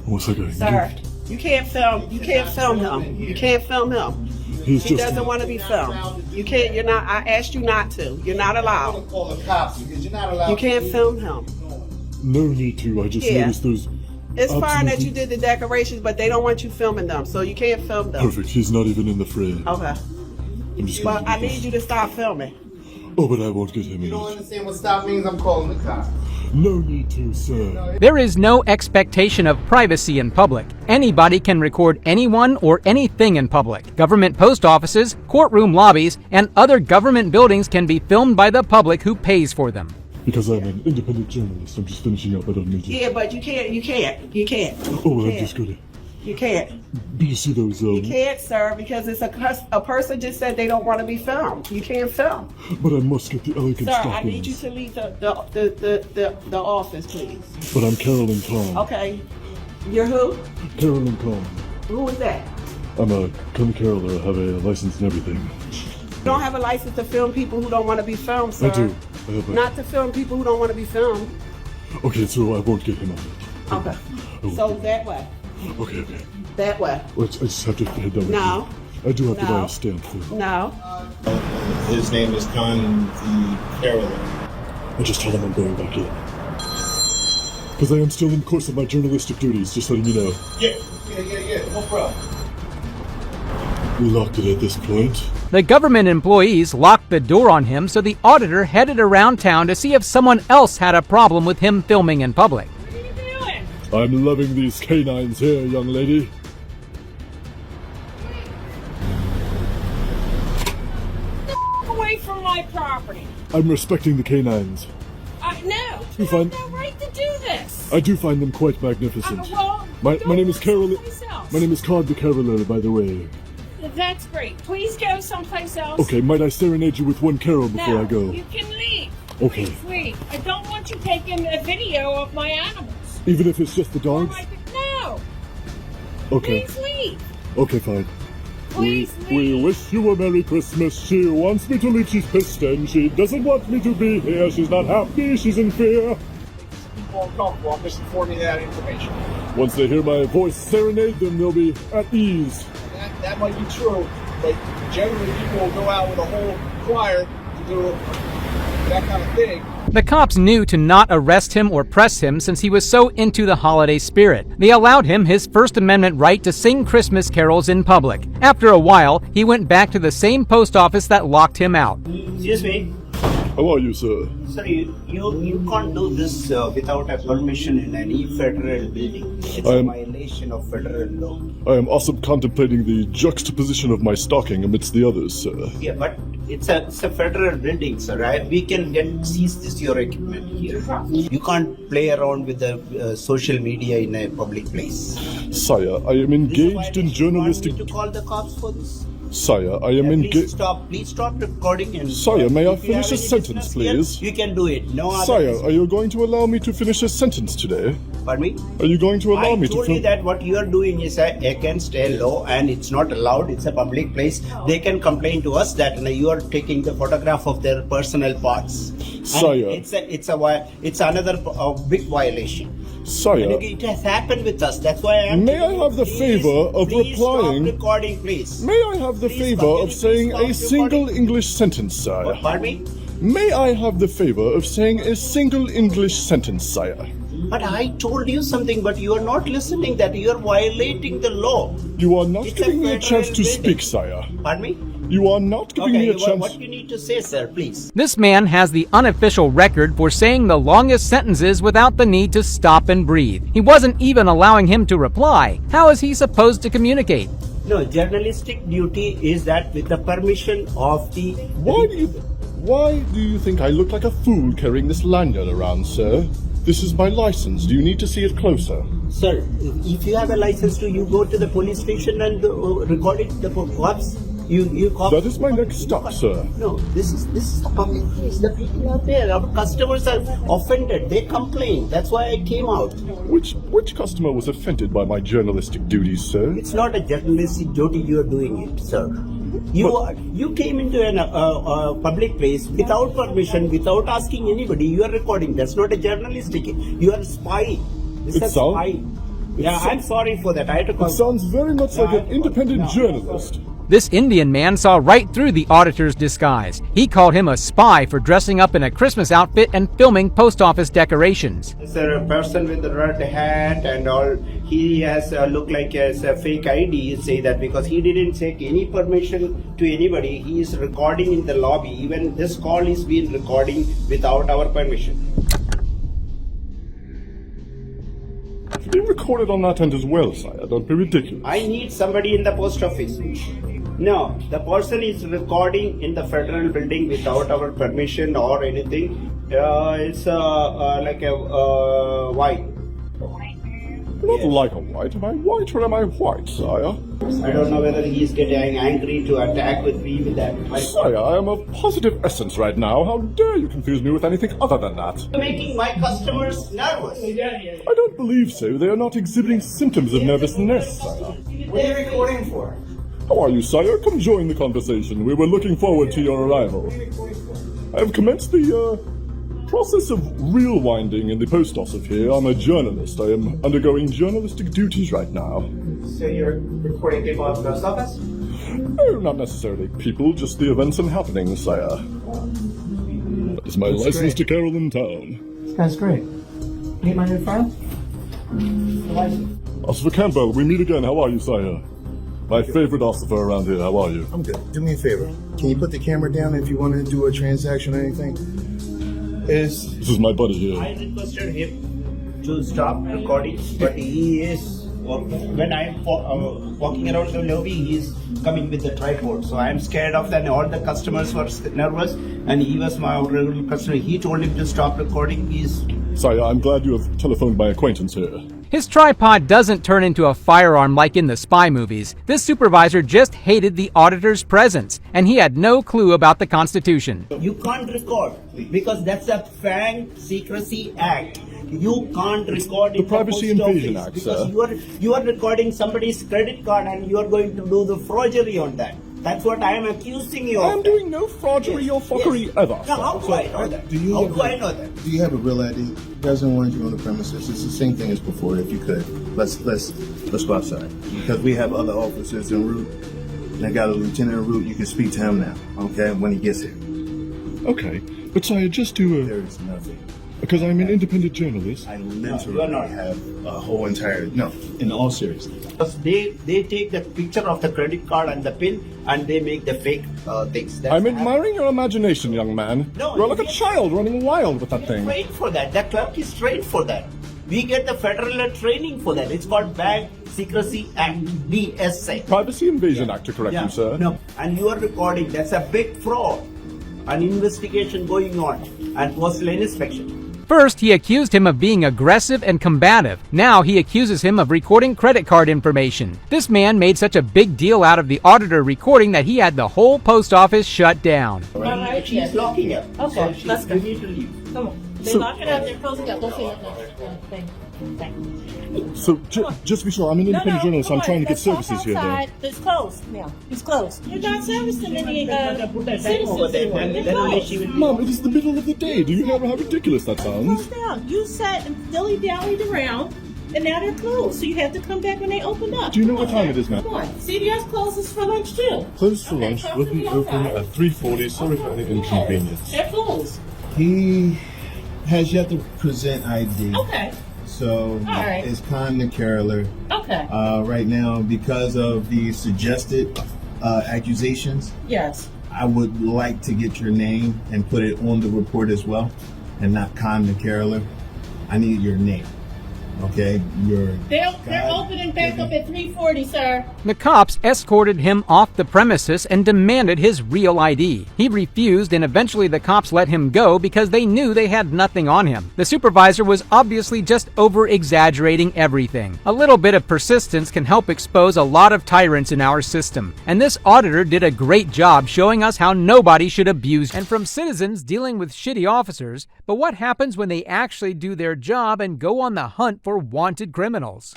What's that guy? Sir, you can't film him. You can't film him. He doesn't want to be filmed. You can't, I asked you not to. You're not allowed. Call the cops because you're not allowed. You can't film him. No need to, I just noticed there's... It's fine that you did the decorations, but they don't want you filming them, so you can't film them. Perfect, he's not even in the frame. Okay. I'm just Well, I need you to stop filming. Oh, but I won't get him in. You don't understand what stop means? I'm calling the cops. No need to, sir. There is no expectation of privacy in public. Anybody can record anyone or anything in public. Government post offices, courtroom lobbies, and other government buildings can be filmed by the public who pays for them. Because I'm an independent journalist, I'm just finishing up, I don't need to. Yeah, but you can't. Oh, well, I'm just gonna... You can't. Do you see those, You can't, sir, because it's a person just said they don't want to be filmed. You can't film. But I must get the elegant Sir, stockings. I need you to leave the office, please. But I'm Carolyn Tom. Okay. You're who? Carolyn Tom. Who is that? I'm a Con Caroler. I have a license and everything. You don't have a license to film people who don't want to be filmed, sir. I do. I have Not to film people who don't want to be filmed. Okay, so I won't get him on it. Okay. So that way. Okay. That way. Well, I just have to head down. No. I do have to buy a stamp for No. His name is Con the Caroler. I just tell him I'm going back in. Because I am still in course of my journalistic duties, just letting you know. Yeah, no problem. We locked it at this point. The government employees locked the door on him, so the auditor headed around town to see if someone else had a problem with him filming in public. I'm loving these canines here, young lady. Away from my property. I'm respecting the canines. No, You you find- have no right to do this. I do find them quite magnificent. Well, My name is Carol. someplace else. My name is Claude the Caroler, by the way. That's great. Please go someplace else. Okay, might I serenade you with one carol before No, I go? you can leave. Okay. Please leave. I don't want you taking a video of my animals. Even if it's just the dogs? No. Okay. Please leave. Okay, fine. Please We wish you a Merry Christmas. She wants me to leave, she's pissed, and she doesn't want me to be here. She's not happy, she's in fear. People uncomfortable. I'm just informing you that information. Once they hear my voice serenade them, they'll be at ease. That might be true, but generally people will go out with a whole choir to do that kind of thing. The cops knew to not arrest him or press him since he was so into the holiday spirit. They allowed him his First Amendment right to sing Christmas carols in public. After a while, he went back to the same post office that locked him out. Excuse me. How are you, sir? Sir, you can't do this without a permission in any federal building. It's a violation of federal law. I am also contemplating the juxtaposition of my stocking amidst the others, sir. Yeah, but it's a federal building, sir. Right? We can seize this your equipment here. You can't play around with the social media in a public place. Sire, I am engaged in journalistic... You want me to call the cops for this? Sire, I am engaged... Please stop recording. And Sire, may I if you finish have a any sentence, business please? Here, you can do it. No other Sire, business. are you going to allow me to finish a sentence today? Pardon me? Are you going to allow me to... I told you that what you are doing is against a law and it's not allowed. It's a public place. They can complain to us that you are taking the photograph of their personal parts. Sire. It's another big violation. Sire. And it has happened with us. That's why I am... May I have the favor of replying... Stop recording, please. May I have the favor of saying a single English sentence, sire? Pardon me? May I have the favor of saying a single English sentence, sire? But I told you something, but you are not listening. That you are violating the law. You are not giving me a chance to speak, sire. Pardon me? You are not giving me a chance... What you need to say, sir, please. This man has the unofficial record for saying the longest sentences without the need to stop and breathe. He wasn't even allowing him to reply. How is he supposed to communicate? No, journalistic duty is that with the permission of the... Why do you think I look like a fool carrying this lanyard around, sir? This is my license. Do you need to see it closer? Sir, if you have a license to, you go to the police station and record it, the cops. You cops. That is my next stop, sir. No, this is a public place. The people are there. Our customers are offended. They complain. That's why I came out. Which customer was offended by my journalistic duties, sir? It's not a journalistic duty. You are doing it, sir. You came into a public place without permission, without asking anybody. You are recording. That's not a journalistic. You are a spy. I'm sorry for that. I had to call. It sounds very much like an independent journalist. This Indian man saw right through the auditor's disguise. He called him a spy for dressing up in a Christmas outfit and filming post office decorations. Sir, a person with a red hat and all, he has looked like a fake ID, you say that, because he didn't take any permission to anybody. He is recording in the lobby. Even this call is being recording without our permission. Be recorded on that end as well, sire. Don't be ridiculous. I need somebody in the post office. No, the person is recording in the federal building without our permission or anything. It's like a white. Not like a white. Am I white or am I white, sire? I don't know whether he is getting angry to attack with me with that. Sire, I am a positive essence right now. How dare you confuse me with anything other than that? You're making my customers nervous. I don't believe so. They are not exhibiting symptoms of nervousness, sire. What are you recording for? How are you, sire? Come join the conversation. We were looking forward to your arrival. I have commenced the process of real winding in the post office here. I'm a journalist. I am undergoing journalistic duties right now. So you're recording people at the post office? No, not necessarily people, just the events and happenings, sire. That is my license to carol in town. This guy's great. Need my new file? Officer Campbell, we meet again. How are you, sire? My favorite officer around here. How are you? I'm good. Do me a favor. Can you put the camera down if you want to do a transaction or anything? This is my buddy here. I requested him to stop recording, but he is, when I'm walking around the lobby, he's coming with the tripod. So I'm scared of that. All the customers were nervous, and he was my regular customer. He told him to stop recording. Sorry, I'm glad you have telephoned my acquaintance here. His tripod doesn't turn into a firearm like in the spy movies. This supervisor just hated the auditor's presence, and he had no clue about the Constitution. You can't record because that's a FANG Secrecy Act. You can't record in the Privacy Invasion Act, because sir. You are recording somebody's credit card and you are going to do the forgery on that. That's what I am accusing you of. I am doing no forgery or fuckery ever. Now, how do I know that? Do you have a real ID? He doesn't want you on the premises. It's the same thing as before. If you could, let's go outside because we have other officers en route. And I got a lieutenant en route. You can speak to him now, okay? When he gets here. Okay, but sire, just to there is nothing. Because I'm an independent journalist. I literally have a whole entire in all seriousness. Because they take the picture of the credit card and the PIN and they make the fake things. I'm admiring your imagination, young man. No, you're like a child running wild with that thing. Trained for that. The clerk is trained for that. We get the federal training for that. It's called Bank Secrecy Act, BSA. Privacy Invasion Act, to correct you, sir. No, and you are recording. That's a big fraud. An investigation going on and postal inspection. First, he accused him of being aggressive and combative. Now he accuses him of recording credit card information. This man made such a big deal out of the auditor recording that he had the whole post office shut down. All right, she's locking up. Okay, so let's go. You need to leave. Come on. They lock it up, they're closing up. We'll see it now. So, just to be sure, I'm an independent journalist. I'm trying to get services here, though. It's closed now. It's closed. You're not servicing any citizens over there. Mom, it is the middle of the day. Do you know how ridiculous that sounds? Closed down. You sat and dilly-dallied around, and now they're closed. So you have to come back when they open up. Do you know what time it is, ma'am? Come on. CVS closes for lunch, too. Closed for lunch. We'll be open at 3:40. Sorry for any inconvenience. They're closed. He has yet to present ID. Okay. So right. it's kind of Caroler. Okay. Right now, because of the suggested accusations, Yes. I would like to get your name and put it on the report as well, and not Conda Caroler. I need your name. Okay, They're opening back up at 3:40, sir. The cops escorted him off the premises and demanded his real ID. He refused, and eventually the cops let him go because they knew they had nothing on him. The supervisor was obviously just over-exaggerating everything. A little bit of persistence can help expose a lot of tyrants in our system, and this auditor did a great job showing us how nobody should abuse and from citizens dealing with shitty officers. But what happens when they actually do their job and go on the hunt for wanted criminals?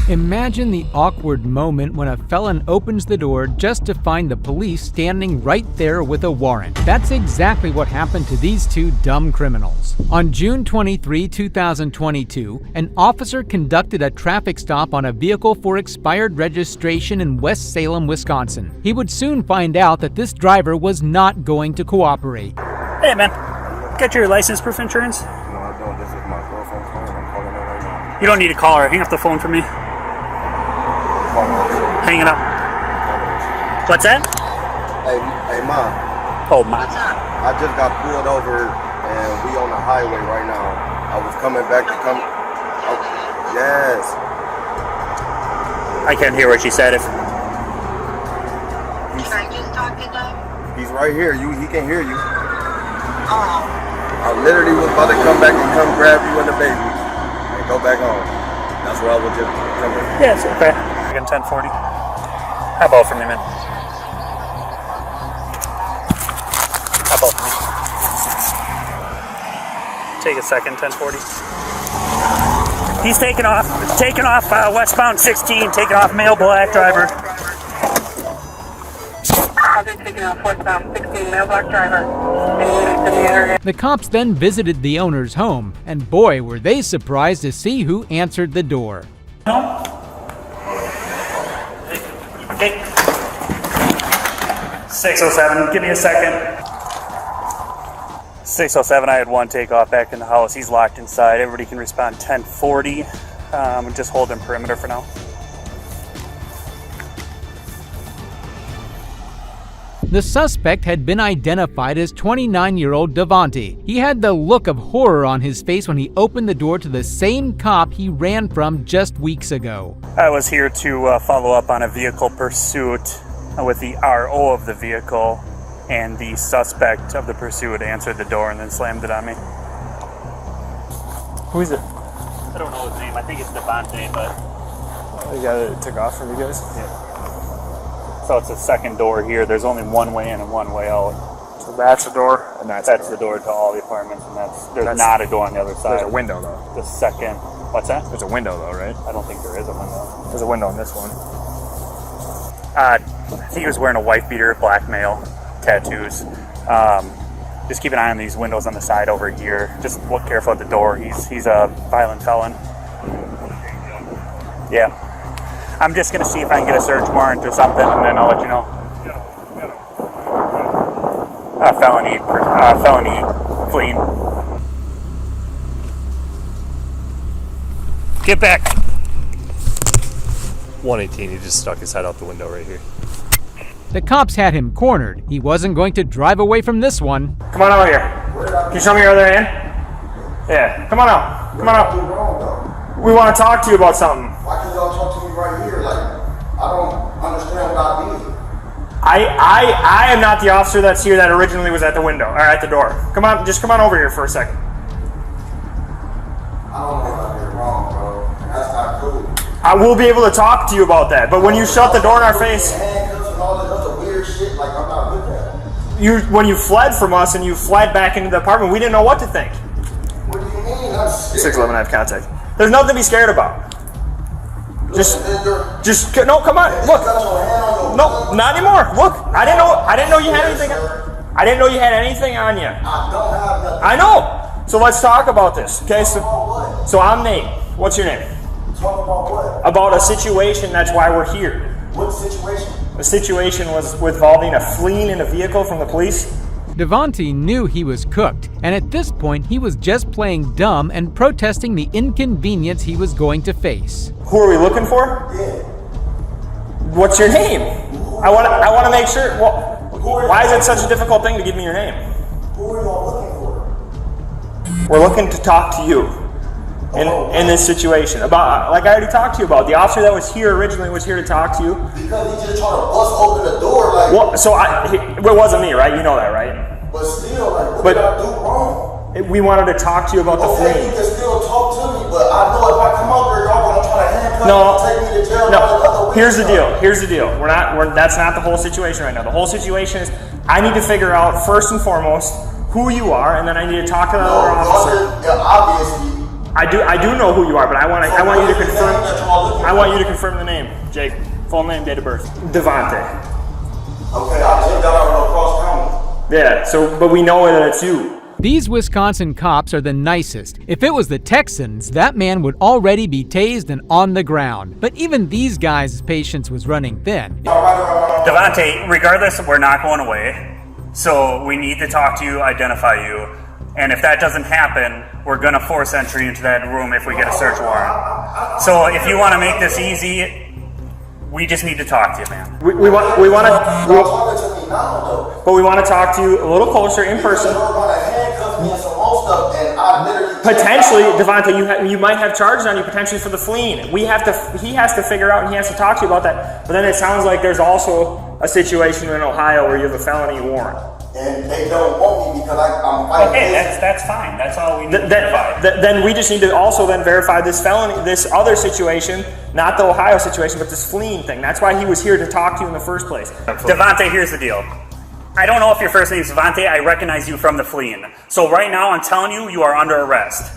Imagine the awkward moment when a felon opens the door just to find the police standing right there with a warrant. That's exactly what happened to these two dumb criminals. On June 23, 2022, an officer conducted a traffic stop on a vehicle for expired registration in West Salem, Wisconsin. He would soon find out that this driver was not going to cooperate. Hey man, got your license proof insurance? No, I don't. This is my girlfriend's phone. I'm calling her right now. You don't need to call her. Hang up the phone for me. Hang it up. What's that? Hey, Mom. Oh, my. I just got pulled over and we on the highway right now. I was coming back to come. Oh, yes. I can't hear what she said. Can I just talk to them? He's right here. He can hear you. Oh. I literally was about to come back and come grab you and the baby and go back home. That's where I was just coming. Yes, okay. Again, 1040. How about for me, man? How about for me? Take a second, 1040. He's taking off westbound 16, taking off male black driver. Taking off westbound 16, male black driver. The cops then visited the owner's home, and boy, were they surprised to see who answered the door. Okay. 607, give me a second. 607, I had one takeoff back in the house. He's locked inside. Everybody can respond 1040. Just holding perimeter for now. The suspect had been identified as 29-year-old Devontae. He had the look of horror on his face when he opened the door to the same cop he ran from just weeks ago. I was here to follow up on a vehicle pursuit with the RO of the vehicle, and the suspect of the pursuit answered the door and then slammed it on me. Who is it? I don't know his name. I think it's Devontae, but... The guy that took off from you guys? Yeah. So it's a second door here. There's only one way in and one way out. So that's the door, and that's the door to all the apartments, and there's not a door on the other side. There's a window, though. The second... What's that? There's a window, though, right? I don't think there is a window. There's a window on this one. I think he was wearing a wife beater, black male, tattoos. Just keep an eye on these windows on the side over here. Just look careful at the door. He's a violent felon. Yeah. I'm just gonna see if I can get a search warrant or something, and then I'll let you know. Felony fleeing. Get back. 118, he just stuck his head out the window right here. The cops had him cornered. He wasn't going to drive away from this one. Come on over here. Can you show me your other hand? Yeah, come on out. Come on out. We want to talk to you about something. Why can't y'all talk to me right here? Like, I don't understand what I did. I am not the officer that's here that originally was at the window, or at the door. Come on, just come on over here for a second. I don't know what I did wrong, bro. That's not cool. I will be able to talk to you about that, but when you shut the door in our face... Handcuffs and all that other weird shit, like, I'm not with that. When you fled from us and you fled back into the apartment, we didn't know what to think. What do you mean? I'm scared. 611, I have contact. There's nothing to be scared about. No, come on, look. No, not anymore. Look, I didn't know you had anything. I didn't know you had anything on you. I don't have nothing. I know. So let's talk about this, okay? So I'm Nate. What's your name? Talk about what? About a situation. That's why we're here. What situation? The situation was involving a fleeing in a vehicle from the police. Devontae knew he was cooked, and at this point he was just playing dumb and protesting the inconvenience he was going to face. Who are we looking for? Yeah. What's your name? I want to make sure. Well, why is it such a difficult thing to give me your name? Who are y'all looking for? We're looking to talk to you in this situation about, like I already talked to you about. The officer that was here originally was here to talk to you. Because he just tried to bust open the door, like. Well, so it wasn't me, right? You know that, right? But still, like, what did I do wrong? We wanted to talk to you about the fleeing. You can still talk to me, but I know if I come out there, y'all gonna try to handcuff me and take me to jail. No. Here's the deal. Here's the deal. That's not the whole situation right now. The whole situation is I need to figure out first and foremost who you are, and then I need to talk to the other officer. Obviously. I do know who you are, but I want you to confirm. I want you to confirm the name, Jake. Full name, date of birth. Devontae. Okay, I just got out of cross county. Yeah. So, but we know that it's you. These Wisconsin cops are the nicest. If it was the Texans, that man would already be tased and on the ground. But even these guys' patience was running thin. Devontae, regardless, we're not going away. So we need to talk to you, identify you. And if that doesn't happen, we're going to force entry into that room if we get a search warrant. So if you want to make this easy, we just need to talk to you, man. We want to talk to you a little closer in person. Potentially, Devontae, you might have charges on you potentially for the fleeing. He has to figure out and he has to talk to you about that. But then it sounds like there's also a situation in Ohio where you have a felony warrant. And they don't want me because I'm fighting. Okay, that's fine. That's all we need to verify. Then we just need to also then verify this felony, this other situation, not the Ohio situation, but this fleeing thing. That's why he was here to talk to you in the first place. Devontae, here's the deal. I don't know if your first name is Devontae. I recognize you from the fleeing. So right now I'm telling you, you are under arrest.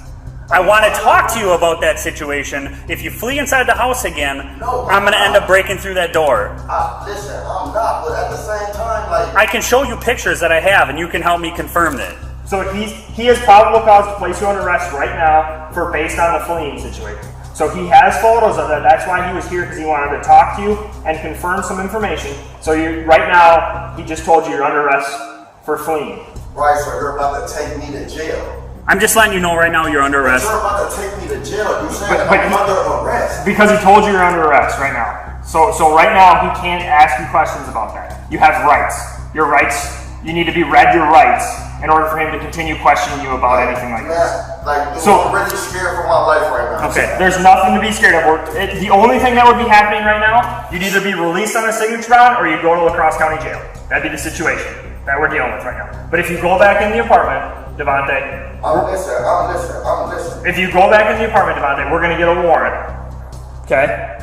I want to talk to you about that situation. If you flee inside the house again, I'm going to end up breaking through that door. Listen, I'm not, but at the same time, like... I can show you pictures that I have, and you can help me confirm that. So he has probable cause to place you under arrest right now based on the fleeing situation. So he has photos of that. That's why he was here, because he wanted to talk to you and confirm some information. So right now, he just told you you're under arrest for fleeing. Right, so you're about to take me to jail. I'm just letting you know right now you're under arrest. You're about to take me to jail. You said I'm under arrest. Because he told you you're under arrest right now. So right now he can't ask you questions about that. You have rights. your rights. You need to be read your rights in order for him to continue questioning you about anything like this. I'm really scared for my life right now. Okay, there's nothing to be scared of. The only thing that would be happening right now, you'd either be released on a signature bond or you'd go to La Crosse County Jail. That'd be the situation that we're dealing with right now. But if you go back in the apartment, Devontae. I'm listening. If you go back in the apartment, Devontae, we're gonna get a warrant. Okay?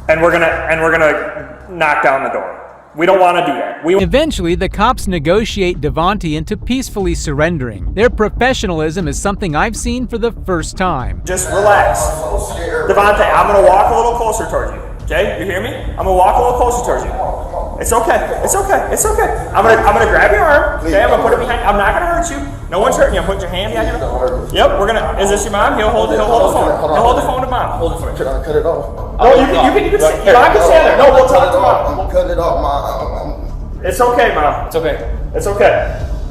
And we're gonna knock down the door. We don't want to do that. Eventually, the cops negotiate Devontae into peacefully surrendering. Their professionalism is something I've seen for the first time. Just relax. Devontae, I'm going to walk a little closer towards you. Okay? You hear me? I'm going to walk a little closer towards you. It's okay. It's okay. It's okay. I'm gonna grab your arm. Okay? I'm gonna put it behind. I'm not gonna hurt you. No one's hurting you. Put your hand behind your. Yep. We're gonna. Is this your mom? He'll hold the phone. He'll hold the phone to mom. Hold it for me. Can I cut it off? No, you can sit. Mom can stand there. No, we'll talk to mom. I'm cutting it off, mom. It's okay, mom. It's okay. It's okay.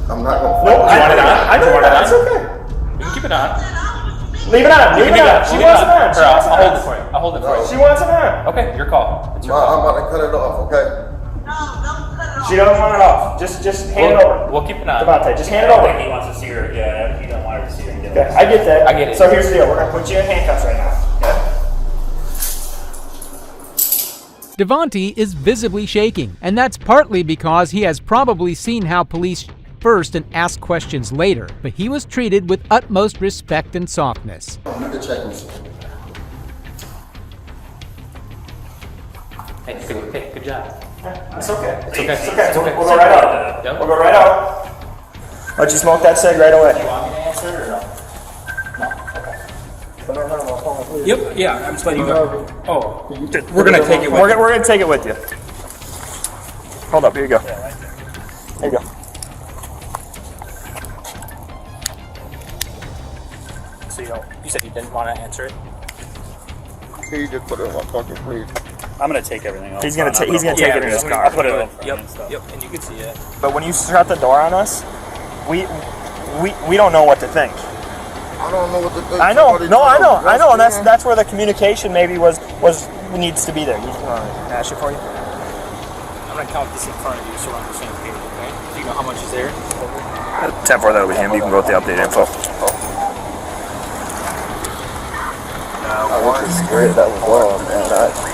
I'm not gonna. No, I want it on. I know that. It's okay. You can keep it on. Leave it on. Leave it on. She wants it on. I'll hold it for you. I'll hold it for you. She wants it on. Okay, your call. It's your Mom, call. I'm about to cut it off. Okay. She doesn't want it off. Just hand it over. We'll keep it on. Devontae, just hand it over. He wants to see her. Yeah, he doesn't want her to see her. Okay, I get that. I get it. So here's the deal. We're gonna put you in handcuffs right now. Okay? Devontae is visibly shaking, and that's partly because he has probably seen how police first and ask questions later, but he was treated with utmost respect and softness. You can check me. Hey, good job. It's okay. It's okay. It's okay. It's okay. We'll go right out. Yep. We'll go right out. Let you smoke that cig right away. You want me to answer it or no? No. Yep. Yeah, I'm just letting you go. Oh, we're gonna take it with you. We're gonna take it with you. Hold up. Here you go. Here you go. So you said you didn't want to answer it? Can you just put it in my pocket, please? I'm gonna take everything else. He's gonna take it in his car. I'll put it in. Yep, and you can see it. But when you shut the door on us, we don't know what to think. I don't know what to think. I know, and that's where the communication maybe needs to be there. You want to ask it for you? I'm gonna count this in front of you so we're on the same page, okay? Do you know how much is there? 10-4, that'll be him. You can go with the updated info. That was great. That was well, man.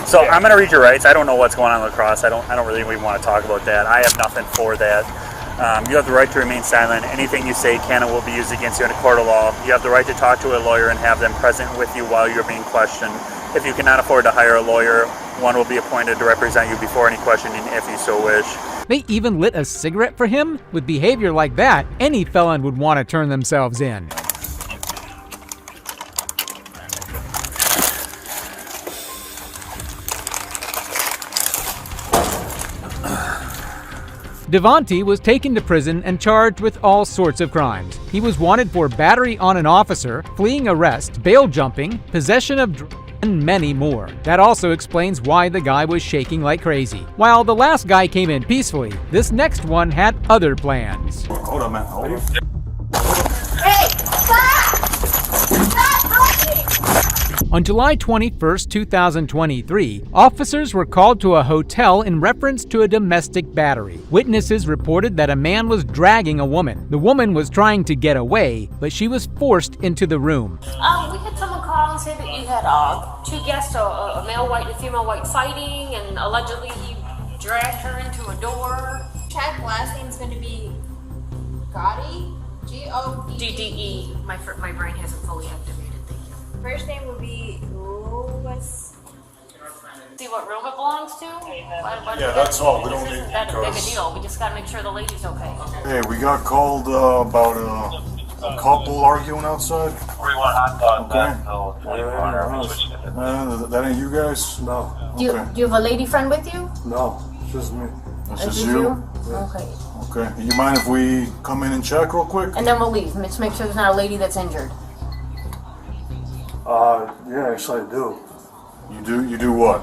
So I'm going to read your rights. I don't know what's going on in La Crosse. I don't really even want to talk about that. I have nothing for that. You have the right to remain silent. Anything you say can and will be used against you in a court of law. You have the right to talk to a lawyer and have them present with you while you're being questioned. If you cannot afford to hire a lawyer, one will be appointed to represent you before any questioning if you so wish. They even lit a cigarette for him? With behavior like that, any felon would want to turn themselves in. Devontae was taken to prison and charged with all sorts of crimes. He was wanted for battery on an officer, fleeing arrest, bail jumping, possession of drugs, and many more. That also explains why the guy was shaking like crazy. While the last guy came in peacefully, this next one had other plans. Hold on, man. Hold on. Hey, stop! Stop talking! On July 21st, 2023, officers were called to a hotel in reference to a domestic battery. Witnesses reported that a man was dragging a woman. The woman was trying to get away, but she was forced into the room. We had someone call and say that you had two guests, a male white and a female white, fighting, and allegedly he dragged her into a door. Check last name's going to be Gotti, G-O-D-D-E. My brain hasn't fully activated. First name would be Louis. See what room it belongs to? Yeah, that's all. We don't need that a big a deal. We just gotta make sure the lady's okay. Hey, we got called about a couple arguing outside. Okay. That ain't you guys? No. Do you have a lady friend with you? No, it's just me. It's Is just it you? Yeah. Okay. Okay. You mind if we come in and check real quick? And then we'll leave. Let's make sure there's not a lady that's injured. Yeah, actually I do. You do what?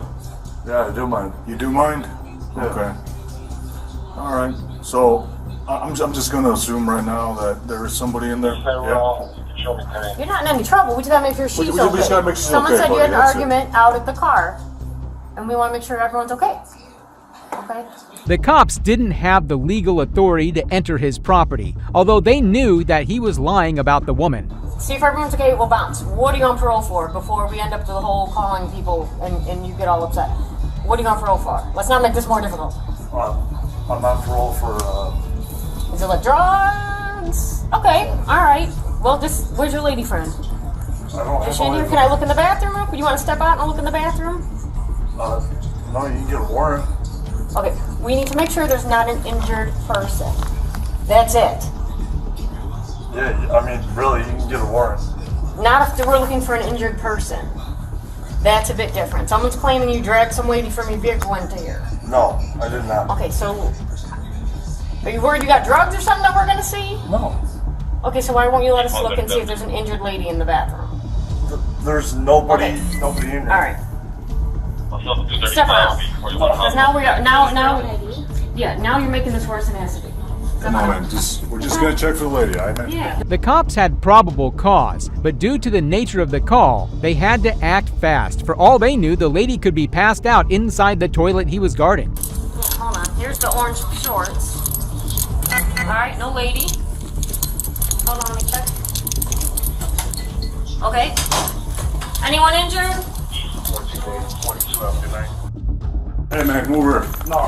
Yeah, I do mind. You do mind? Yeah. Okay. All right. So I'm just gonna assume right now that there is somebody in there. Yeah. You're not in any trouble. We just gotta make sure she's We just gotta okay. make sure she's Someone okay, said you buddy, had an that's it. argument out at the car, and we want to make sure everyone's okay. Okay. The cops didn't have the legal authority to enter his property, although they knew that he was lying about the woman. See if everyone's okay. We'll bounce. What are you on parole for? Before we end up to the whole calling people and you get all upset. What are you on parole for? Let's not make this more difficult. I'm on parole for, Is it like drugs? Okay. All right. Well, just where's your lady friend? I don't Is she in here? Can I look in the bathroom? Would you want to step out and look in the bathroom? no, you can get a warrant. Okay, we need to make sure there's not an injured person. That's it. Yeah, I mean, really, you can get a warrant. Not if we're looking for an injured person. That's a bit different. Someone's claiming you dragged some lady from your vehicle into here. No, I did not. Okay, so are you worried you got drugs or something that we're gonna see? No. Okay, so why won't you let us look and see if there's an injured lady in the bathroom? There's nobody, Okay. nobody in there. All right. Step out. Because now we are now you're making this worse than it has to be. Come on, man. We're just gonna check for the lady, all right, man? Yeah. The cops had probable cause, but due to the nature of the call, they had to act fast. For all they knew, the lady could be passed out inside the toilet he was guarding. Hold on. Here's the orange shorts. All right, no lady. Hold on, let me check. Okay. Anyone injured? Hey, man, come over here. No,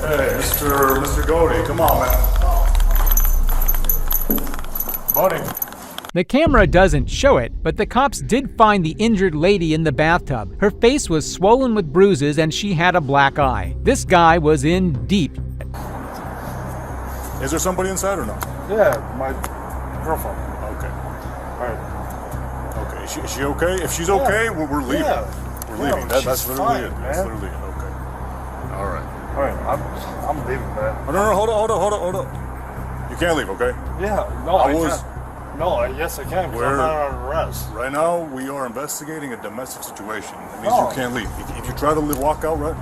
Hey, Mr. Goldie, come on, man. Buddy. The camera doesn't show it, but the cops did find the injured lady in the bathtub. Her face was swollen with bruises and she had a black eye. This guy was in deep. Is there somebody inside or no? Yeah, my girlfriend. Okay. All right. Okay. Is she okay? If she's okay, we're leaving. Yeah. We're leaving. That's literally fine, it. man. That's literally it. Okay. All right. All right, I'm leaving, man. Oh, no, hold on. You can't leave, okay? Yeah, no, I can't. No, yes, I can, because I'm not on arrest. Right now, we are investigating a domestic situation. That means you can't leave. If you try to walk out, right?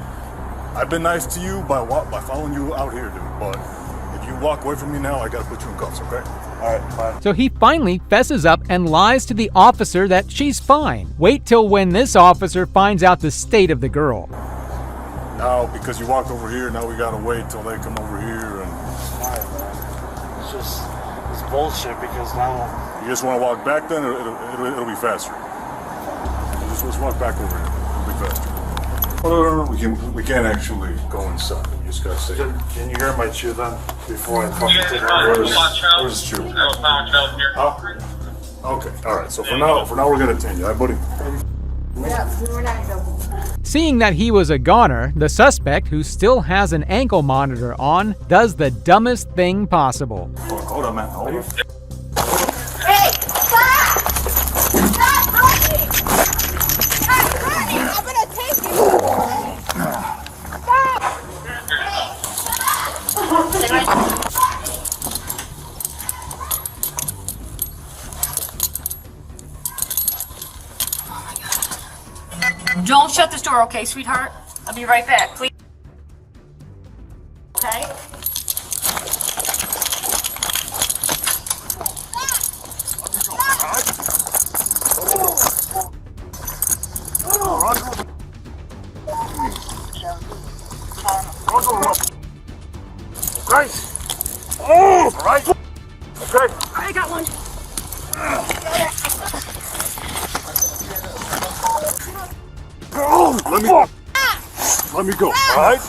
I've been nice to you by following you out here, dude. But if you walk away from me now, I gotta put you in cuffs, okay? All right, fine. So he finally fesses up and lies to the officer that she's fine. Wait till when this officer finds out the state of the girl. Now, because you walked over here, now we gotta wait till they come over here and... Fine, man. It's bullshit because now... You just want to walk back then, or it'll be faster? Let's walk back over here. It'll be faster. No, we can't actually go inside. You just gotta say... Can you hear my chew then? Before I fucking take it. Where's the chew? Huh? Okay, alright. So for now we're gonna detain you, alright, buddy? Yeah, we're not joking. Seeing that he was a goner, the suspect, who still has an ankle monitor on, does the dumbest thing possible. Hold on, man. Hold on. Hey, stop! Stop running! Stop running! I'm gonna take you! Don't shut this door, okay, sweetheart? I'll be right back, please. Okay? Right. Oh, right. Okay. I got one. Let me go. All right.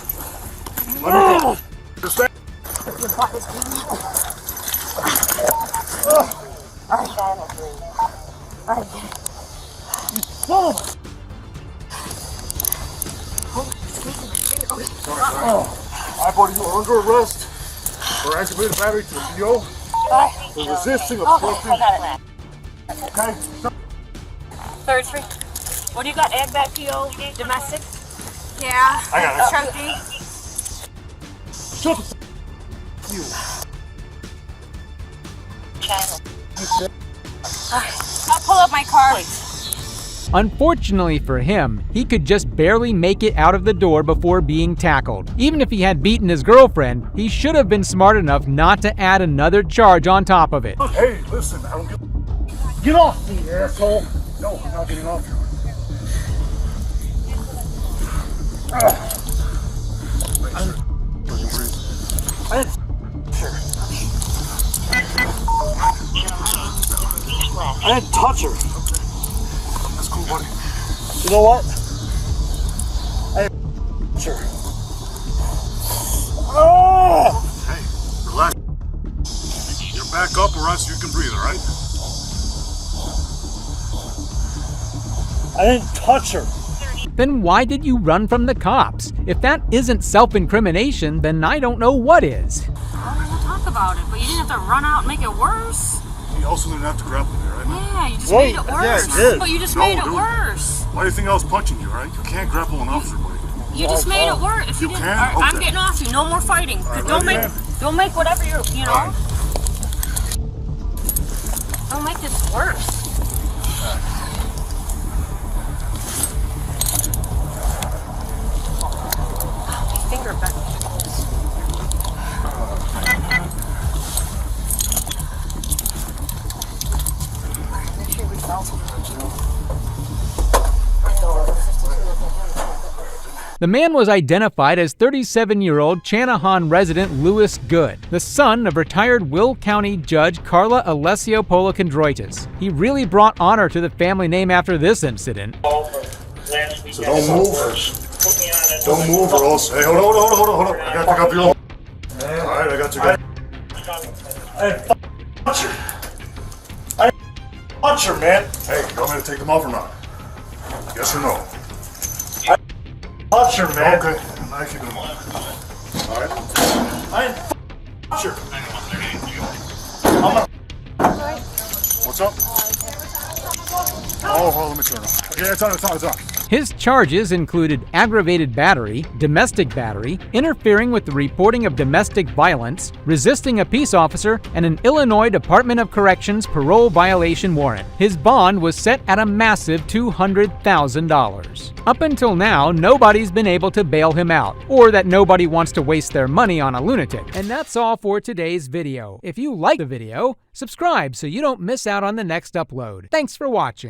Let me go. Understand? Hi, buddy. You're under arrest for aggravated battery to the PO for resisting obstructing. Okay. 33. What do you got? Ag back PO? Domestic? Yeah. I got it. Trophy. Shut the I'll pull up my car. Please. Unfortunately for him, he could just barely make it out of the door before being tackled. Even if he had beaten his girlfriend, he should have been smart enough not to add another charge on top of it. Hey, listen, I don't get off me, asshole. No, I'm not getting off you. I didn't touch her. That's cool, buddy. You know what? I didn't touch her. Oh! Hey, relax. You're back up or else you can breathe, all right? I didn't touch her. Then why did you run from the cops? If that isn't self-incrimination, then I don't know what is. We'll talk about it, but you didn't have to run out and make it worse. You also didn't have to grapple me, right? Yeah, you just made it worse. Yeah, I did. But you just No, made it dude. worse. Why do you think I was punching you, right? You can't grapple an officer, buddy. You just made it worse. If you didn't, can? all right, I'm Okay. getting off you. No more fighting. right, Don't let make, me don't make whatever you know. Don't make this worse. My finger back. Make sure we felt it. The man was identified as 37-year-old Channahon resident Louis Good, the son of retired Will County Judge Carla Alessio Polacondroitis. He really brought honor to the family name after this incident. So don't move. Don't move or else. Hey, hold on. I gotta pick up your... Alright, I got you guys. I didn't touch her. I didn't touch her, man. Hey, you want me to take them off or not? Yes or no? Touch her, man. Okay, I keep them on. Alright. I didn't touch her. What's up? Oh, hold on, let me turn on. Okay, it's on. His charges included aggravated battery, domestic battery, interfering with the reporting of domestic violence, resisting a peace officer, and an Illinois Department of Corrections parole violation warrant. His bond was set at a massive $200,000. Up until now, nobody's been able to bail him out, or that nobody wants to waste their money on a lunatic. And that's all for today's video. If you like the video, subscribe so you don't miss out on the next upload. Thanks for watching.